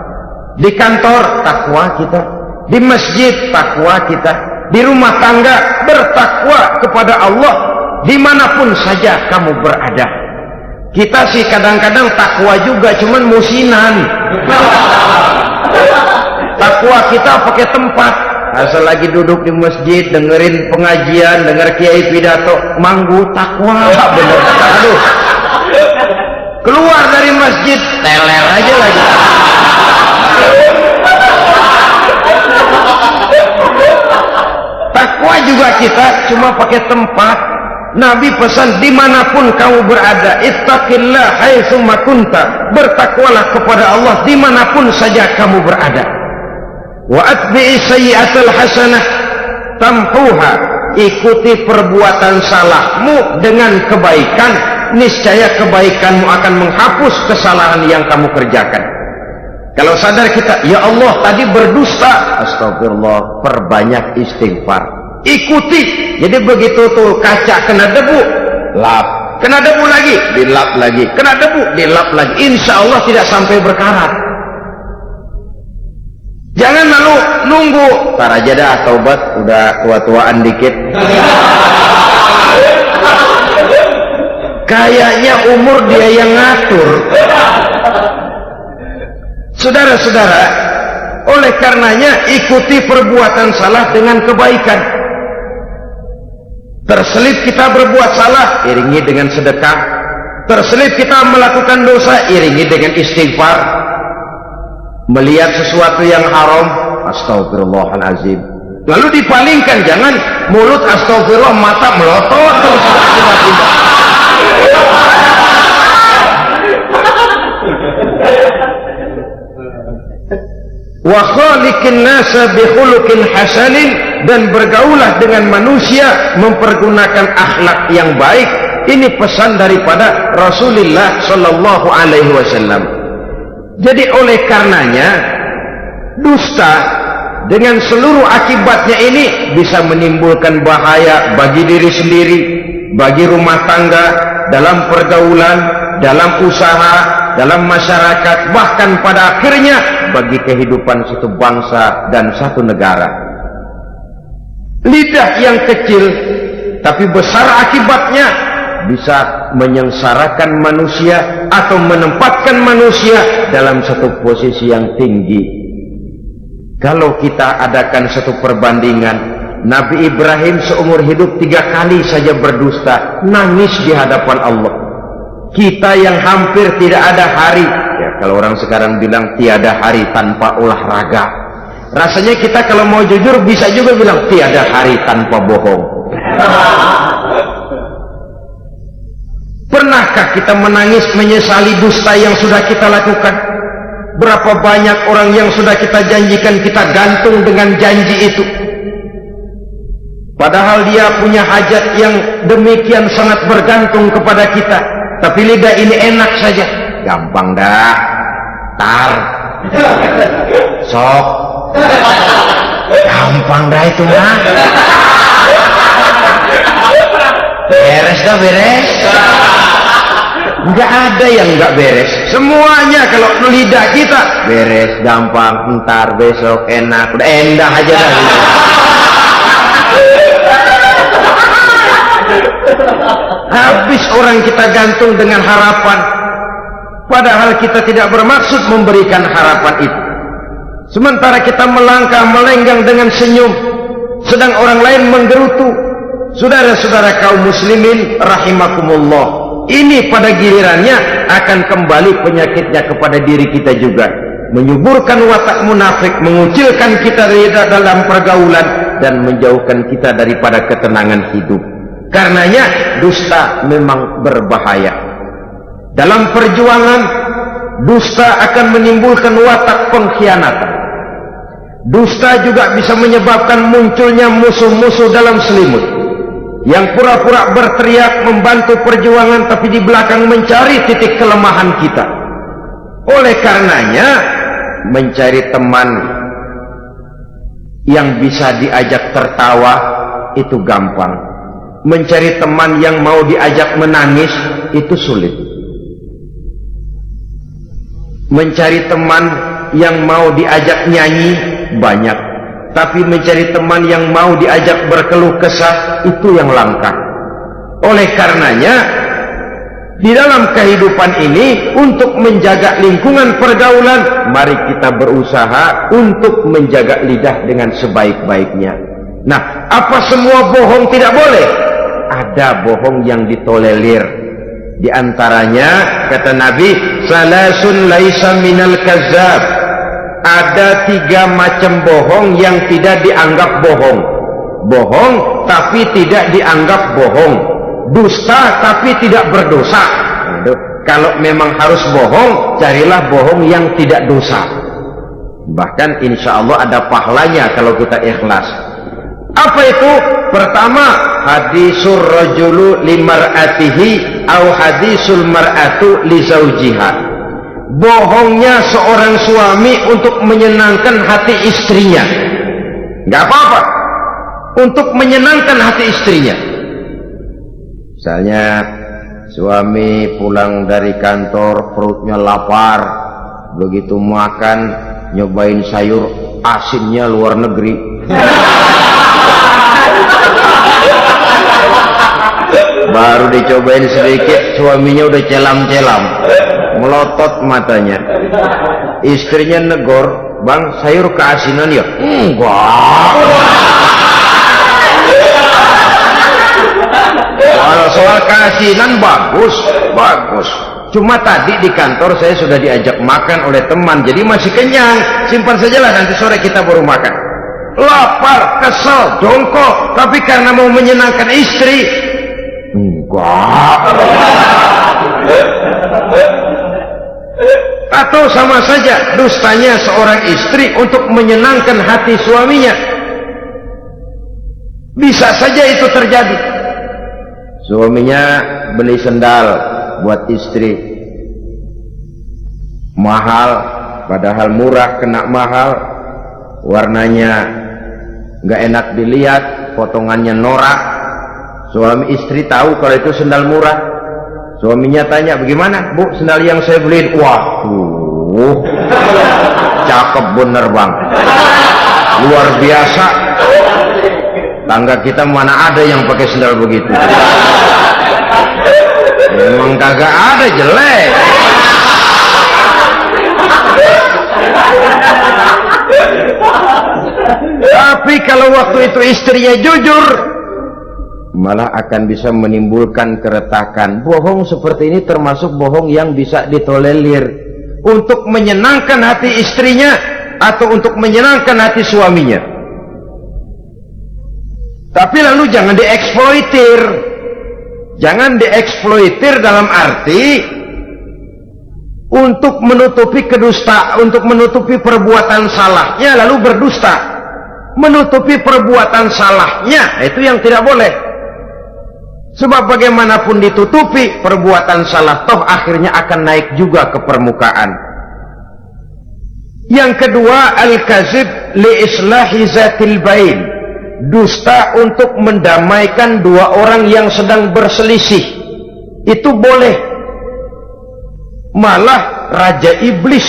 di kantor takwa kita, di masjid takwa kita, di rumah tangga bertakwa kepada Allah dimanapun saja kamu berada. Kita sih kadang-kadang takwa juga, cuman musinan. Takwa kita pakai tempat. Asal lagi duduk di masjid, dengerin pengajian, denger kiai pidato, manggu takwa, bener. Aduh, keluar dari masjid, teler aja lagi. Takwa juga kita cuma pakai tempat. Nabi pesan dimanapun kamu berada, ittaqillah haitsu ma kunta, bertakwalah kepada Allah dimanapun saja kamu berada. Wa atbi'is sayyi'atal hasanah tamhuha, ikuti perbuatan salahmu dengan kebaikan, niscaya kebaikanmu akan menghapus kesalahan yang kamu kerjakan. Kalau sadar kita, ya Allah tadi berdusta, astagfirullah, perbanyak istighfar, ikuti. Jadi begitu tuh kaca kena debu, lap, kena debu lagi, dilap lagi, kena debu, dilap lagi, insya Allah tidak sampai berkarat. Jangan lalu nunggu, tar aja dah taubat, udah tua-tuaan dikit. Kayaknya umur dia yang ngatur. Saudara-saudara, oleh karenanya ikuti perbuatan salah dengan kebaikan. Terselip kita berbuat salah, iringi dengan sedekah. Terselip kita melakukan dosa, iringi dengan istighfar. Melihat sesuatu yang haram, astagfirullahalazim. Lalu dipalingkan, jangan mulut astagfirullah, mata melotot terus tiba-tiba. Wa khaliqin nasa bi khuluqin hasanin, dan bergaulah dengan manusia mempergunakan akhlak yang baik. Ini pesan daripada Rasulullah sallallahu alaihi wasallam. Jadi oleh karenanya dusta dengan seluruh akibatnya ini bisa menimbulkan bahaya bagi diri sendiri, bagi rumah tangga, dalam pergaulan, dalam usaha, dalam masyarakat, bahkan pada akhirnya bagi kehidupan satu bangsa dan satu negara. Lidah yang kecil tapi besar akibatnya bisa menyengsarakan manusia atau menempatkan manusia dalam satu posisi yang tinggi. Kalau kita adakan satu perbandingan, Nabi Ibrahim seumur hidup 3 kali saja berdusta, nangis di hadapan Allah. Kita yang hampir tidak ada hari, ya kalau orang sekarang bilang tiada hari tanpa olahraga, rasanya kita kalau mau jujur bisa juga bilang tiada hari tanpa bohong. Pernahkah kita menangis menyesali dusta yang sudah kita lakukan? Berapa banyak orang yang sudah kita janjikan kita gantung dengan janji itu, padahal dia punya hajat yang demikian sangat bergantung kepada kita, tapi lidah ini enak saja, gampang dah, tar, sok, gampang dah itu mah, beres dah beres. Enggak ada yang enggak beres, semuanya kalau lidah kita beres, gampang, ntar, besok, enak, udah endah aja dah. Habis orang kita gantung dengan harapan, padahal kita tidak bermaksud memberikan harapan itu. Sementara kita melangkah melenggang dengan senyum, sedang orang lain menggerutu. Saudara-saudara kaum muslimin rahimakumullah, ini pada gilirannya akan kembali penyakitnya kepada diri kita juga, menyuburkan watak munafik, mengucilkan kita dalam pergaulan, dan menjauhkan kita daripada ketenangan hidup. Karenanya dusta memang berbahaya. Dalam perjuangan, dusta akan menimbulkan watak pengkhianatan. Dusta juga bisa menyebabkan munculnya musuh-musuh dalam selimut, yang pura-pura berteriak membantu perjuangan tapi di belakang mencari titik kelemahan kita. Oleh karenanya mencari teman yang bisa diajak tertawa itu gampang, mencari teman yang mau diajak menangis itu sulit. Mencari teman yang mau diajak nyanyi banyak, tapi mencari teman yang mau diajak berkeluh kesah itu yang langka. Oleh karenanya di dalam kehidupan ini, untuk menjaga lingkungan pergaulan, mari kita berusaha untuk menjaga lidah dengan sebaik-baiknya. Nah, apa semua bohong tidak boleh? Ada bohong yang ditolerir. Di antaranya kata Nabi, salasun laisa minal kazzab. Ada 3 macam bohong yang tidak dianggap bohong. Bohong tapi tidak dianggap bohong. Dusta tapi tidak berdosa. Kalau memang harus bohong, carilah bohong yang tidak dosa. Bahkan insya Allah ada pahalanya kalau kita ikhlas. Apa itu? Pertama, hadisur rajulu limar'atihi au hadisul mar'atu li zaujiha. Bohongnya seorang suami untuk menyenangkan hati istrinya. Gak apa-apa, untuk menyenangkan hati istrinya. Misalnya suami pulang dari kantor perutnya lapar, begitu makan nyobain sayur asinnya luar negeri. Baru dicobain sedikit, suaminya udah celam-celam, melotot matanya. Istrinya negor, bang sayur keasinan ya? Enggak. Kalau soal keasinan bagus, bagus. Cuma tadi di kantor saya sudah diajak makan oleh teman, jadi masih kenyang. Simpan sajalah, nanti sore kita baru makan. Lapar, kesel, jongkok, tapi karena mau menyenangkan istri, enggak. Atau sama saja dustanya seorang istri untuk menyenangkan hati suaminya. Bisa saja itu terjadi. Suaminya beli sendal buat istri, mahal, padahal murah kena mahal, warnanya nggak enak dilihat, potongannya norak. Suami istri tahu kalau itu sendal murah. Suaminya tanya, bagaimana bu sendal yang saya beliin? Waduh, cakep bener bang, luar biasa. Tangga kita mana ada yang pakai sendal begitu. Memang kagak ada, jelek. Tapi kalau waktu itu istrinya jujur, malah akan bisa menimbulkan keretakan. Bohong seperti ini termasuk bohong yang bisa ditolerir untuk menyenangkan hati istrinya atau untuk menyenangkan hati suaminya. Tapi lalu jangan dieksploitir. Jangan dieksploitir dalam arti untuk menutupi kedusta, untuk menutupi perbuatan salahnya lalu berdusta. Menutupi perbuatan salahnya, itu yang tidak boleh. Sebab bagaimanapun ditutupi perbuatan salah, toh akhirnya akan naik juga ke permukaan. Yang kedua, al-kazib li islahi zatil bain. Dusta untuk mendamaikan dua orang yang sedang berselisih, itu boleh. Malah Raja Iblis,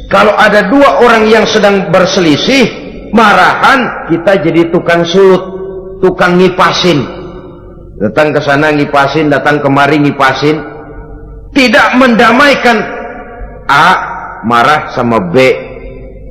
kalau ada dua orang yang sedang berselisih, marahan, kita jadi tukang sulut, tukang ngipasin. Datang ke sana ngipasin, datang kemari ngipasin. Tidak mendamaikan. A marah sama B.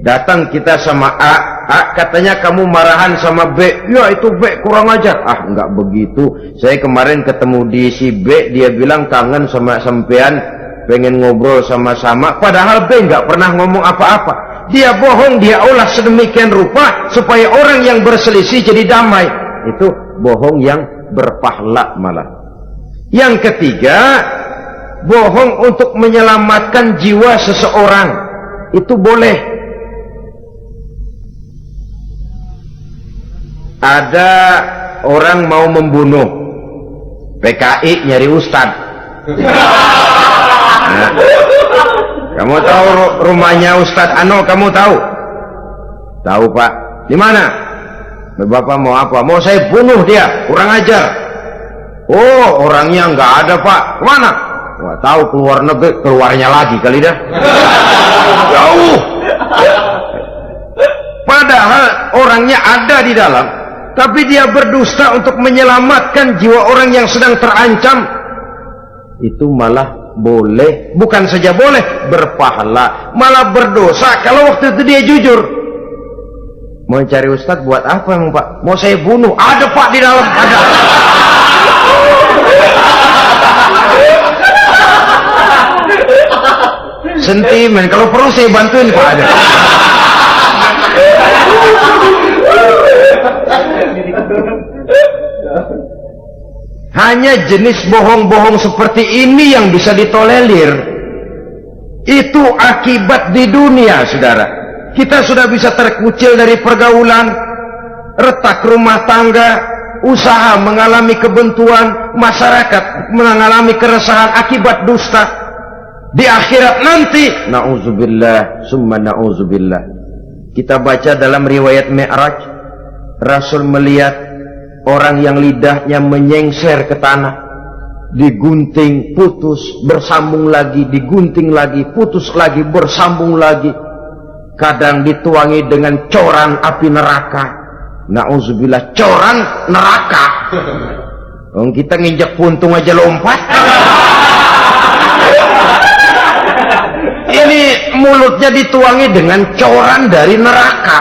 Datang kita sama A, katanya kamu marahan sama B. Ya itu B kurang ajar. Ah enggak begitu. Saya kemarin ketemu di si B, dia bilang kangen sama sampean, pengen ngobrol sama-sama. Padahal B enggak pernah ngomong apa-apa. Dia bohong, dia olah sedemikian rupa supaya orang yang berselisih jadi damai. Itu bohong yang berpahala malah. Yang ketiga, bohong untuk menyelamatkan jiwa seseorang. Itu boleh. Ada orang mau membunuh, PKI nyari ustad. Nah, kamu tahu rumahnya Ustadz Ano? Kamu tahu? Tahu pak? Di mana? Bapak mau apa? Mau saya bunuh dia, kurang ajar. Oh orangnya nggak ada pak. Kemana? Wah tahu, keluar negeri, keluarnya lagi kali dah. Jauh. Padahal orangnya ada di dalam, tapi dia berdusta untuk menyelamatkan jiwa orang yang sedang terancam. Itu malah boleh, bukan saja boleh, berpahala, malah berdosa kalau waktu itu dia jujur. Mau cari ustadz buat apa emang pak? Mau saya bunuh? Ada pak di dalam, ada. Sentimen, kalau perlu saya bantuin pak, ada. Hanya jenis bohong-bohong seperti ini yang bisa ditolerir. Itu akibat di dunia, saudara. Kita sudah bisa terkucil dari pergaulan, retak rumah tangga, usaha mengalami kebuntuan, masyarakat mengalami keresahan akibat dusta. Di akhirat nanti, na'udzubillah, summa na'udzubillah. Kita baca dalam riwayat Mi'raj, Rasul melihat orang yang lidahnya menyengser ke tanah, digunting, putus, bersambung lagi, digunting lagi, putus lagi, bersambung lagi. Kadang dituangi dengan coran api neraka. Na'udzubillah, coran neraka. Kita nginjak puntung aja lompat. Ini mulutnya dituangi dengan coran dari neraka.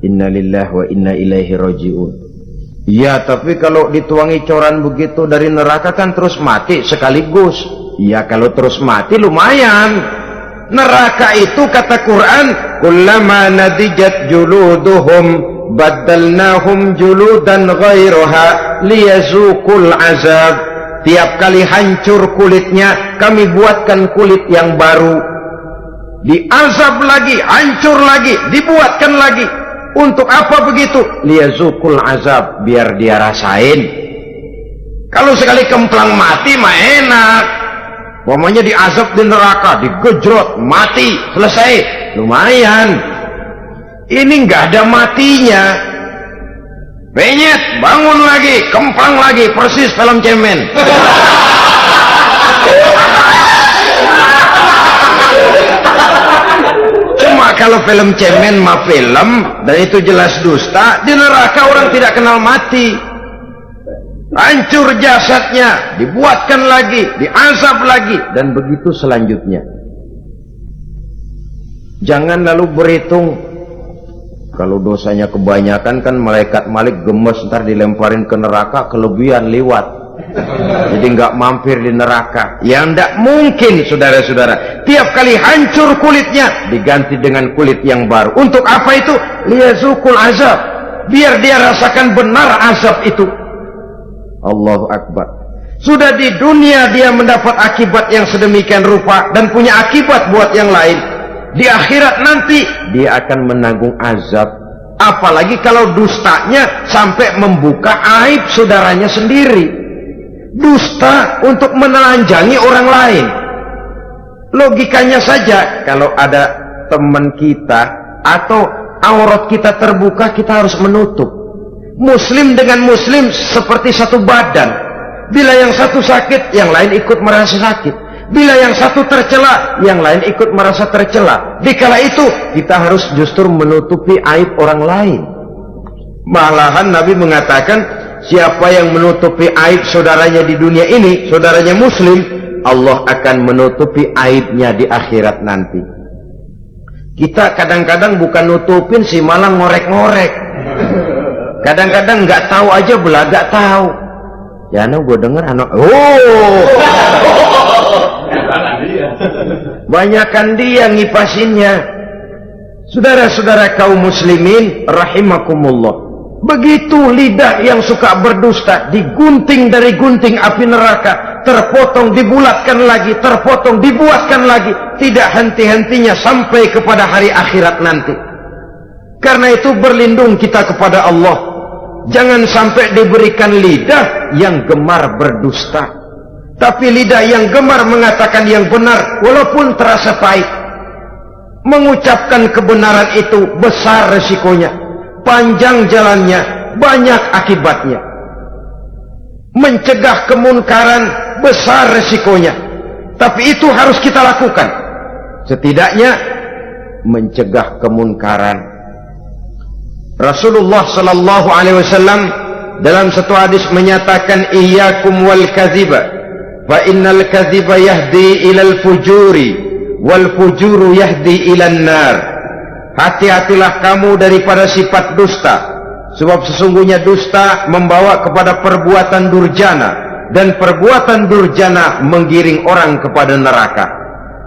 Innalillahi wa inna ilaihi raji'un. Ya, tapi kalau dituangi coran begitu dari neraka kan terus mati sekaligus. Ya, kalau terus mati lumayan. Neraka itu kata Quran, kullama nadijat juluduhum baddalnahum juludan ghairaha liyazuqul azab. Tiap kali hancur kulitnya, kami buatkan kulit yang baru. Diazab lagi, hancur lagi, dibuatkan lagi. Untuk apa begitu? Liyazuqul azab, biar dia rasain. Kalau sekali kemplang mati mah enak. Pokoknya diazab di neraka, digejrot, mati, selesai. Lumayan. Ini nggak ada matinya. Penyet, bangun lagi, kemplang lagi, persis film cemen. Cuma kalau film cemen mah film, dan itu jelas dusta. Di neraka orang tidak kenal mati. Hancur jasadnya, dibuatkan lagi, diazab lagi, dan begitu selanjutnya. Jangan lalu berhitung, kalau dosanya kebanyakan kan malaikat Malik gemes, ntar dilemparin ke neraka, kelebihan liwat. Jadi nggak mampir di neraka. Ya ndak mungkin, saudara-saudara. Tiap kali hancur kulitnya, diganti dengan kulit yang baru. Untuk apa itu? Liyazuqul azab, biar dia rasakan benar azab itu. Allahu Akbar. Sudah di dunia dia mendapat akibat yang sedemikian rupa dan punya akibat buat yang lain. Di akhirat nanti dia akan menanggung azab. Apalagi kalau dustanya sampai membuka aib saudaranya sendiri. Dusta untuk menelanjangi orang lain. Logikanya saja, kalau ada teman kita atau aurat kita terbuka, kita harus menutup. Muslim dengan muslim seperti satu badan. Bila yang satu sakit, yang lain ikut merasa sakit. Bila yang satu tercela, yang lain ikut merasa tercela. Dikala itu kita harus justru menutupi aib orang lain. Malahan Nabi mengatakan, siapa yang menutupi aib saudaranya di dunia ini, saudaranya muslim, Allah akan menutupi aibnya di akhirat nanti. Kita kadang-kadang bukan nutupin sih, malah ngorek-ngorek. Kadang-kadang nggak tahu aja belaga tahu. Ya anak gue denger anak, banyakan dia ngipasinnya. Saudara-saudara kaum muslimin rahimakumullah. Begitu lidah yang suka berdusta digunting dari gunting api neraka, terpotong dibulatkan lagi, terpotong dibuatkan lagi, tidak henti-hentinya sampai kepada hari akhirat nanti. Karena itu berlindung kita kepada Allah. Jangan sampai diberikan lidah yang gemar berdusta, tapi lidah yang gemar mengatakan yang benar walaupun terasa pahit. Mengucapkan kebenaran itu besar resikonya, panjang jalannya, banyak akibatnya. Mencegah kemunkaran besar resikonya, tapi itu harus kita lakukan. Setidaknya mencegah kemunkaran. Rasulullah sallallahu alaihi wasallam dalam satu hadis menyatakan, iyyakum wal kadhiba fa innal kadhiba yahdi ilal fujuri wal fujuru yahdi ilan nar. Hati-hatilah kamu daripada sifat dusta, sebab sesungguhnya dusta membawa kepada perbuatan durjana, dan perbuatan durjana menggiring orang kepada neraka.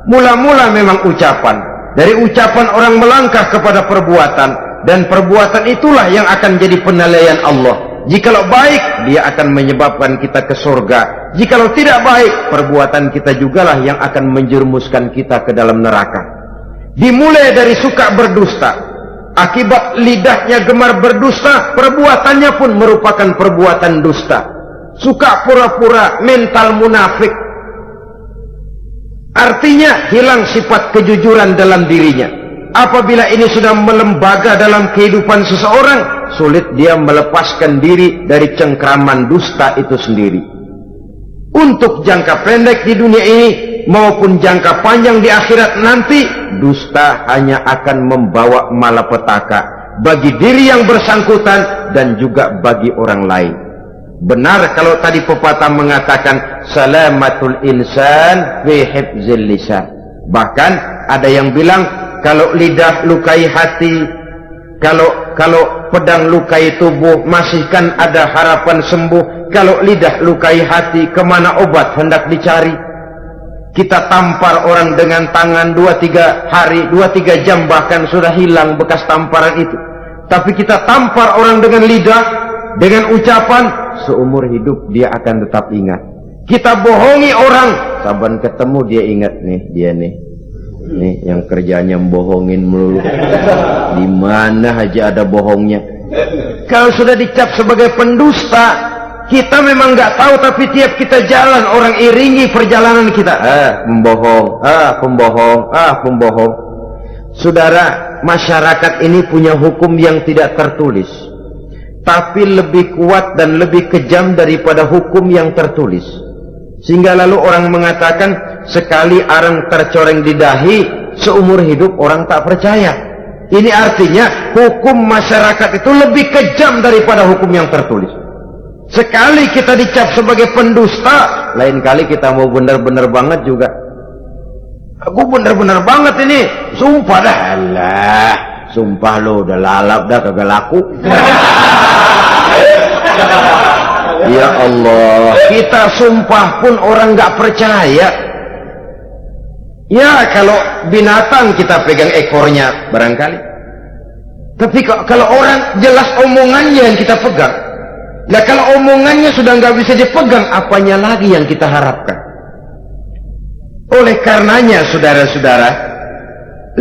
Mula-mula memang ucapan, dari ucapan orang melangkah kepada perbuatan, dan perbuatan itulah yang akan jadi penilaian Allah. Jikalau baik, dia akan menyebabkan kita ke surga. Jikalau tidak baik, perbuatan kita jugalah yang akan menjerumuskan kita ke dalam neraka. Dimulai dari suka berdusta. Akibat lidahnya gemar berdusta, perbuatannya pun merupakan perbuatan dusta. Suka pura-pura, mental munafik. Artinya hilang sifat kejujuran dalam dirinya. Apabila ini sudah melembaga dalam kehidupan seseorang, sulit dia melepaskan diri dari cengkraman dusta itu sendiri. Untuk jangka pendek di dunia ini maupun jangka panjang di akhirat nanti, dusta hanya akan membawa malapetaka bagi diri yang bersangkutan dan juga bagi orang lain. Benar kalau tadi pepatah mengatakan salamatul insan fi hifzil lisan. Bahkan ada yang bilang kalau lidah lukai hati, kalau pedang lukai tubuh masihkan ada harapan sembuh. Kalau lidah lukai hati, kemana obat hendak dicari? Kita tampar orang dengan tangan 2-3 hari, 2-3 jam bahkan sudah hilang bekas tamparan itu. Tapi kita tampar orang dengan lidah, dengan ucapan, seumur hidup dia akan tetap ingat. Kita bohongi orang, saban ketemu dia ingat nih, dia nih yang kerjanya membohongin melulu. Di mana aja ada bohongnya. Kalau sudah dicap sebagai pendusta, kita memang nggak tahu, tapi tiap kita jalan orang iringi perjalanan kita. Pembohong, pembohong. Saudara, masyarakat ini punya hukum yang tidak tertulis, tapi lebih kuat dan lebih kejam daripada hukum yang tertulis. Sehingga lalu orang mengatakan sekali arang tercoreng di dahi, seumur hidup orang tak percaya. Ini artinya hukum masyarakat itu lebih kejam daripada hukum yang tertulis. Sekali kita dicap sebagai pendusta, lain kali kita mau benar-benar banget juga. Aku benar-benar banget ini, sumpah dah. Alah, sumpah lo udah lalap dah kagak laku. Ya Allah, kita sumpah pun orang nggak percaya. Ya kalau binatang kita pegang ekornya barangkali. Tapi kalau orang jelas omongannya yang kita pegang. Nah kalau omongannya sudah nggak bisa dipegang, apanya lagi yang kita harapkan? Oleh karenanya saudara-saudara,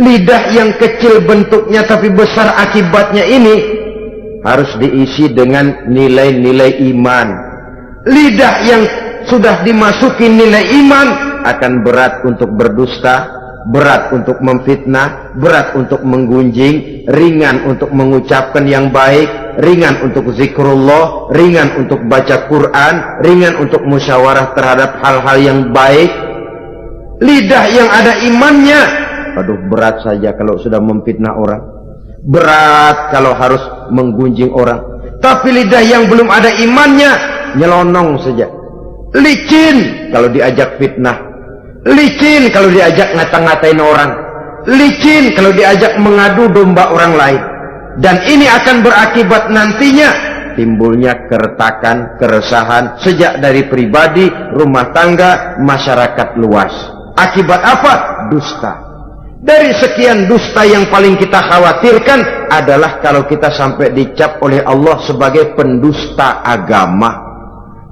lidah yang kecil bentuknya tapi besar akibatnya ini harus diisi dengan nilai-nilai iman. Lidah yang sudah dimasuki nilai iman akan berat untuk berdusta, berat untuk memfitnah, berat untuk menggunjing, ringan untuk mengucapkan yang baik, ringan untuk zikrullah, ringan untuk baca Quran, ringan untuk musyawarah terhadap hal-hal yang baik. Lidah yang ada imannya, aduh berat saja kalau sudah memfitnah orang, berat kalau harus menggunjing orang. Tapi lidah yang belum ada imannya nyelonong saja, licin kalau diajak fitnah, licin kalau diajak ngata-ngatain orang, licin kalau diajak mengadu domba orang lain. Dan ini akan berakibat nantinya timbulnya keretakan, keresahan sejak dari pribadi, rumah tangga, masyarakat luas. Akibat apa? Dusta. Dari sekian dusta yang paling kita khawatirkan adalah kalau kita sampai dicap oleh Allah sebagai pendusta agama.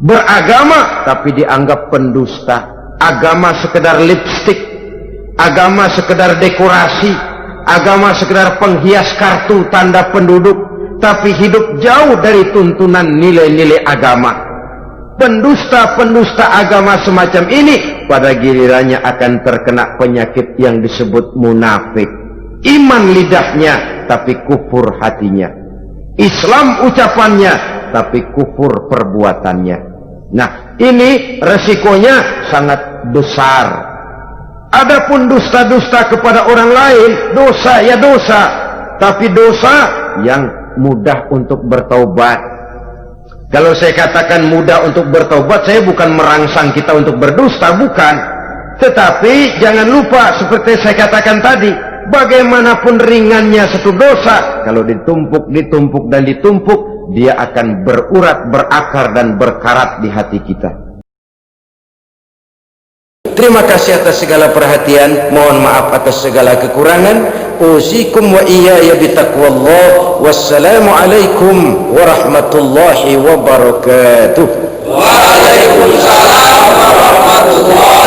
Beragama tapi dianggap pendusta. Agama sekedar lipstik, agama sekedar dekorasi, agama sekedar penghias kartu tanda penduduk, tapi hidup jauh dari tuntunan nilai-nilai agama. Pendusta-pendusta agama semacam ini pada gilirannya akan terkena penyakit yang disebut munafik. Iman lidahnya tapi kufur hatinya, Islam ucapannya tapi kufur perbuatannya. Nah, ini resikonya sangat besar. Adapun dusta-dusta kepada orang lain, dosa ya dosa, tapi dosa yang mudah untuk bertaubat. Kalau saya katakan mudah untuk bertaubat, saya bukan merangsang kita untuk berdusta, bukan. Tetapi jangan lupa seperti saya katakan tadi, bagaimanapun ringannya satu dosa, kalau ditumpuk dan ditumpuk, dia akan berurat, berakar dan berkarat di hati kita. Terima kasih atas segala perhatian, mohon maaf atas segala kekurangan. Usikum wa iyaya bitaqwallah. Wassalamu alaikum warahmatullahi wabarakatuh. Waalaikumsalam warahmatullahi